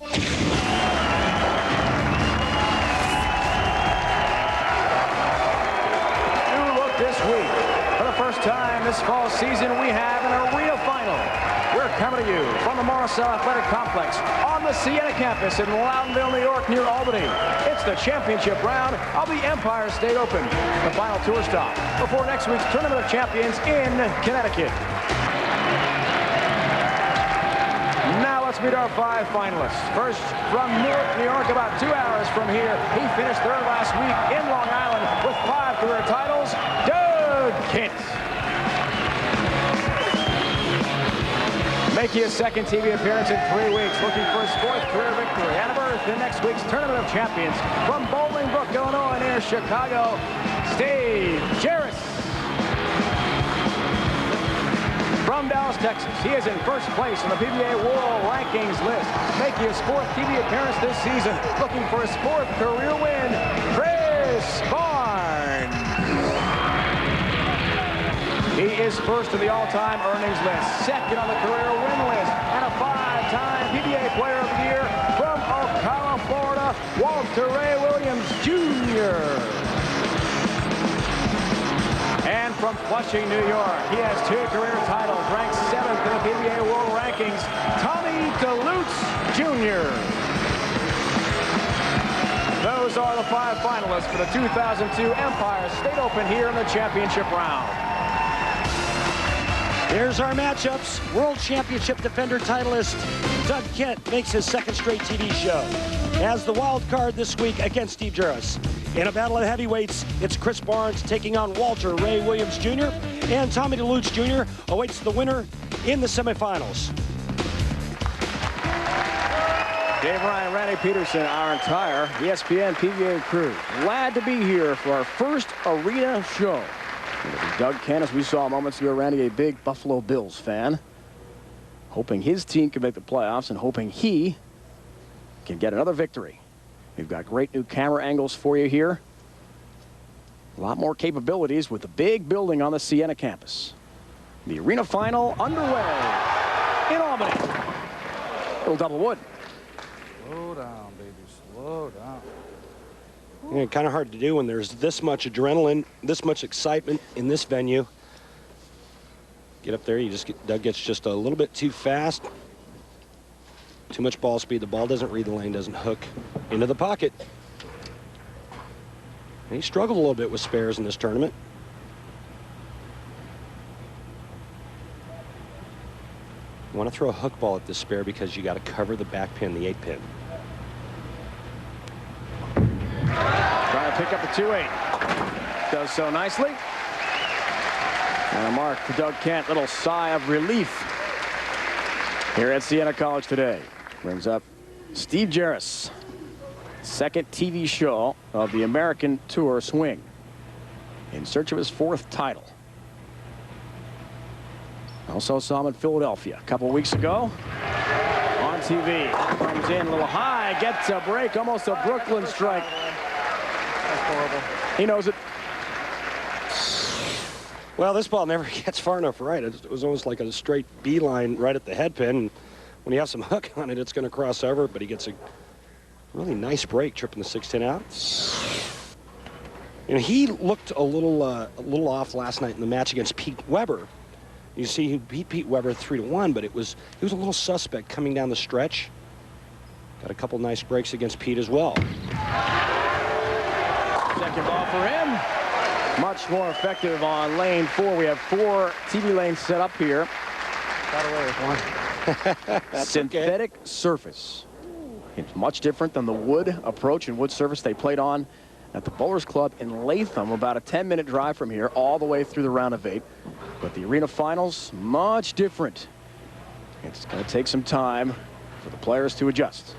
This week, for the first time this fall season, we have an arena final. We're coming to you from the Morrisell Athletic Complex on the Siena campus in Loudonville, New York, near Albany. It's the championship round of the Empire State Open, the final tour stop before next week's Tournament of Champions in Connecticut. Now let's meet our 5 finalists. First, from Newark, New York, about 2 hours from here. He finished third last week in Long Island with 5 career titles. Doug Kent. Making his second TV appearance in 3 weeks, looking for his 4th career victory and a berth in next week's Tournament of Champions. From Bolingbrook, Illinois, near Chicago, Steve Jaros. From Dallas, Texas, he is in first place on the PBA World Rankings list, making his 4th TV appearance this season, looking for his 4th career win, Chris Barnes. He is first in the all-time earnings list, second on the career win list, and a 5-time PBA Player of the Year from Ocala, Florida, Walter Ray Williams Jr. And from Flushing, New York, he has 2 career titles, ranked 7th in the PBA World Rankings, Tommy DeLutz Jr. Those are the 5 finalists for the 2002 Empire State Open here in the championship round. Here's our matchups. World Championship defender titleist Doug Kent makes his 2nd straight TV show as the wild card this week against Steve Jaros. In a battle of heavyweights, it's Chris Barnes taking on Walter Ray Williams Jr. and Tommy DeLutz Jr. awaits the winner in the semifinals. Dave Ryan, Randy Peterson, our entire ESPN PBA crew. Glad to be here for our first arena show. Doug Kent, as we saw moments ago, Randy, a big Buffalo Bills fan. Hoping his team can make the playoffs and hoping he can get another victory. We've got great new camera angles for you here. A lot more capabilities with the big building on the Siena campus. The arena final underway in Albany. Little double wood. Slow down, baby, slow down. Yeah, kind of hard to do when there's this much adrenaline, this much excitement in this venue. Get up there, Doug gets just a little bit too fast. Too much ball speed. The ball doesn't read the lane, doesn't hook into the pocket. And he struggled a little bit with spares in this tournament. You want to throw a hook ball at this spare because you got to cover the back pin, the 8-pin. Trying to pick up the 2-8. Does so nicely. And a mark for Doug Kent. Little sigh of relief here at Siena College today. Brings up Steve Jaros. 2nd TV show of the American Tour swing. In search of his 4th title. Also saw him in Philadelphia a couple weeks ago. On TV. Comes in a little high. Gets a break. Almost a Brooklyn strike. That's horrible. He knows it. Well, this ball never gets far enough right. It was almost like a straight beeline right at the head pin. When you have some hook on it, it's going to cross over, but he gets a really nice break, tripping the 6-10 out. And he looked a little off last night in the match against Pete Weber. You see, he beat Pete Weber 3-1, but he was a little suspect coming down the stretch. Got a couple nice breaks against Pete as well. Second ball for him. Much more effective on lane 4. We have 4 TV lanes set up here. Got away with one. Synthetic surface. It's much different than the wood approach and wood surface they played on at the Bowlers Club in Latham, about a 10-minute drive from here, all the way through the round of 8. But the arena finals, much different. It's going to take some time for the players to adjust.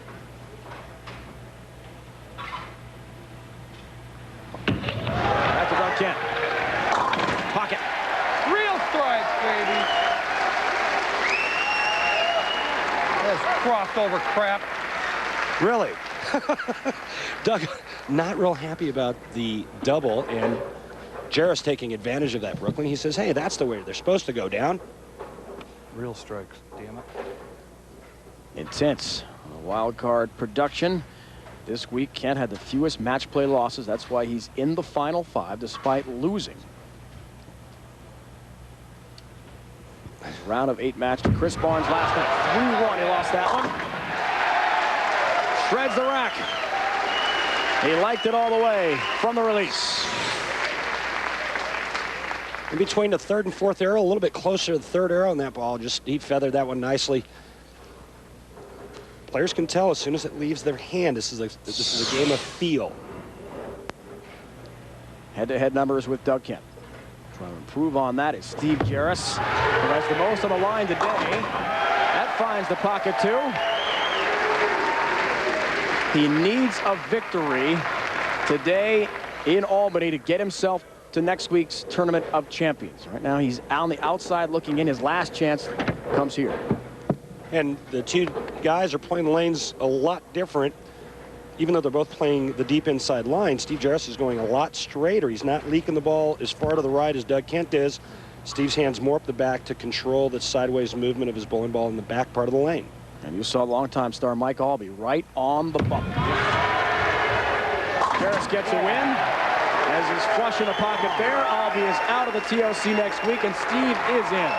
Back to Doug Kent. Pocket. Real strikes, baby. That's crossed over crap. Really? Doug, not real happy about the double, and Jaros taking advantage of that, Brooklyn. He says, hey, that's the way they're supposed to go down. Real strikes, damn it. Intense Wild card production this week. Kent had the fewest match play losses. That's why he's in the final 5 despite losing. His round of 8 match to Chris Barnes last night. 3-1. He lost that one. Shreds the rack. He liked it all the way from the release. In between the 3rd and 4th arrow, a little bit closer to the 3rd arrow, and that ball he feathered that one nicely. Players can tell as soon as it leaves their hand. This is a game of feel. Head-to-head numbers with Doug Kent. Trying to improve on that is Steve Jaros, who has the most on the line today. That finds the pocket too. He needs a victory today in Albany to get himself to next week's Tournament of Champions. Right now he's on the outside looking in. His last chance comes here. And the two guys are playing the lanes a lot different. Even though they're both playing the deep inside line, Steve Jaros is going a lot straighter. He's not leaking the ball as far to the right as Doug Kent is. Steve's hands more up the back to control the sideways movement of his bowling ball in the back part of the lane. And you saw longtime star Mike Albee right on the button. Jaros gets a win. As he's flush in the pocket there, Albee is out of the TOC next week, and Steve is in.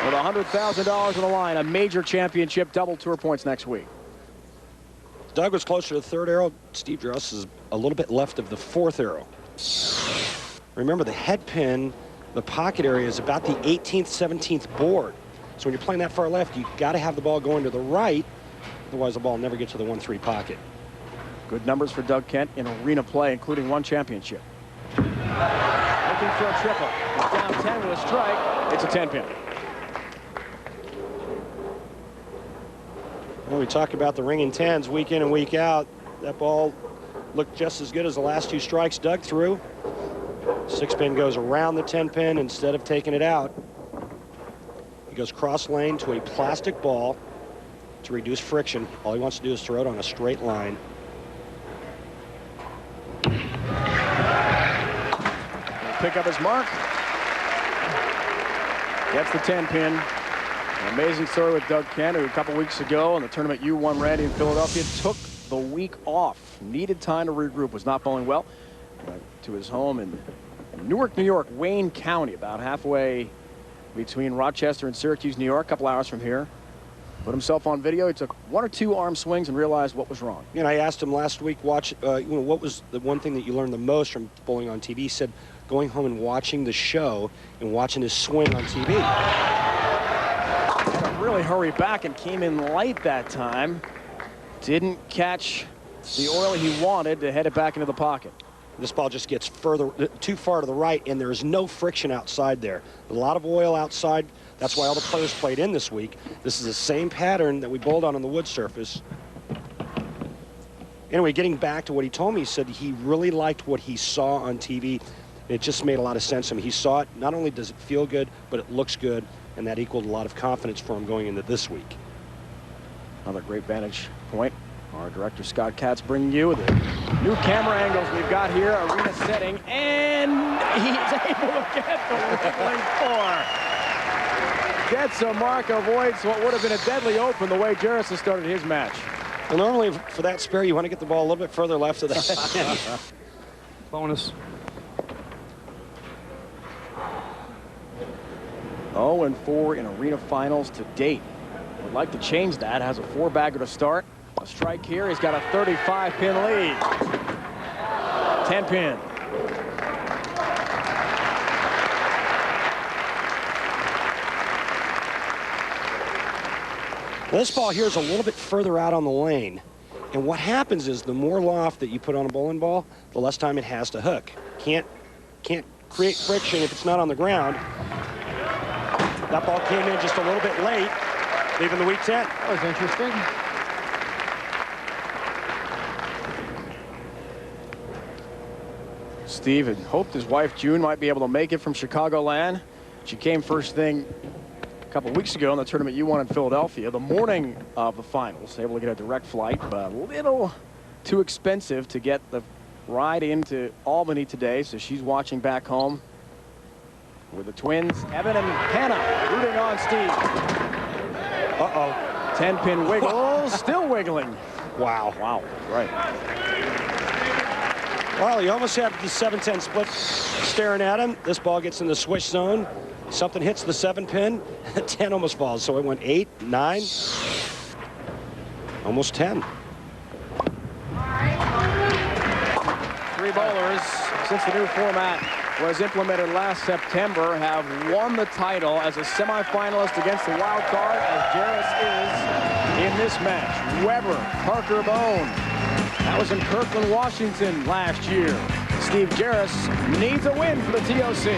With $100,000 on the line, a major championship, double tour points next week. Doug was closer to the 3rd arrow. Steve Jaros is a little bit left of the 4th arrow. Remember, the head pin, the pocket area is about the 18th, 17th board. So when you're playing that far left, you got to have the ball going to the right. Otherwise, the ball will never get to the 1-3 pocket. Good numbers for Doug Kent in arena play, including 1 championship. Looking for a triple. He's down 10 with a strike. It's a 10-pin. Well, we talk about the ringing 10s week in and week out. That ball looked just as good as the last 2 strikes Doug threw. 6-pin goes around the 10-pin instead of taking it out. He goes cross lane to a plastic ball to reduce friction. All he wants to do is throw it on a straight line. Pick up his mark. Gets the 10-pin. An amazing story with Doug Kent, who a couple weeks ago in the tournament you won, Randy, in Philadelphia, took the week off. Needed time to regroup. Was not bowling well. Went to his home in Newark, New York, Wayne County, about halfway between Rochester and Syracuse, New York, a couple hours from here. Put himself on video. He took 1 or 2 arm swings and realized what was wrong. And I asked him last week, what was the one thing that you learned the most from bowling on TV? He said going home and watching the show and watching his swing on TV. Had to really hurry back and came in light that time. Didn't catch the oil he wanted to head it back into the pocket. This ball just gets too far to the right, and there is no friction outside there. A lot of oil outside. That's why all the players played in this week. This is the same pattern that we bowled on the wood surface. Anyway, getting back to what he told me, he said he really liked what he saw on TV. It just made a lot of sense to him. He saw it. Not only does it feel good, but it looks good, and that equaled a lot of confidence for him going into this week. Another great vantage point. Our director, Scott Katz, bringing you the new camera angles we've got here, arena setting, and he's able to get the wiggling 4. Gets a mark, avoids what would have been a deadly open the way Jaros has started his match. Well, normally for that spare, you want to get the ball a little bit further left of that. Bonus. 0-4 in arena finals to date. Would like to change that. Has a 4-bagger to start. A strike here. He's got a 35-pin lead. 10-pin. Well, this ball here is a little bit further out on the lane. And what happens is the more loft that you put on a bowling ball, the less time it has to hook. Can't create friction if it's not on the ground. That ball came in just a little bit late, leaving the weak 10. That was interesting. Steve had hoped his wife June might be able to make it from Chicagoland. She came first thing a couple weeks ago in the tournament you won in Philadelphia, the morning of the finals. Able to get a direct flight, but a little too expensive to get the ride into Albany today, so she's watching back home with the twins, Evan and Hannah, rooting on Steve. Uh-oh. 10-pin wiggle, still wiggling. Wow. Wow, right. Well, he almost had the 7-10 split staring at him. This ball gets in the swish zone. Something hits the 7-pin. 10 almost falls. So it went 8, 9, almost 10. 3 bowlers, since the new format was implemented last September, have won the title as a semifinalist against the wild card, as Jaros is in this match. Weber, Parker Bone. That was in Kirkland, Washington last year. Steve Jaros needs a win for the TOC.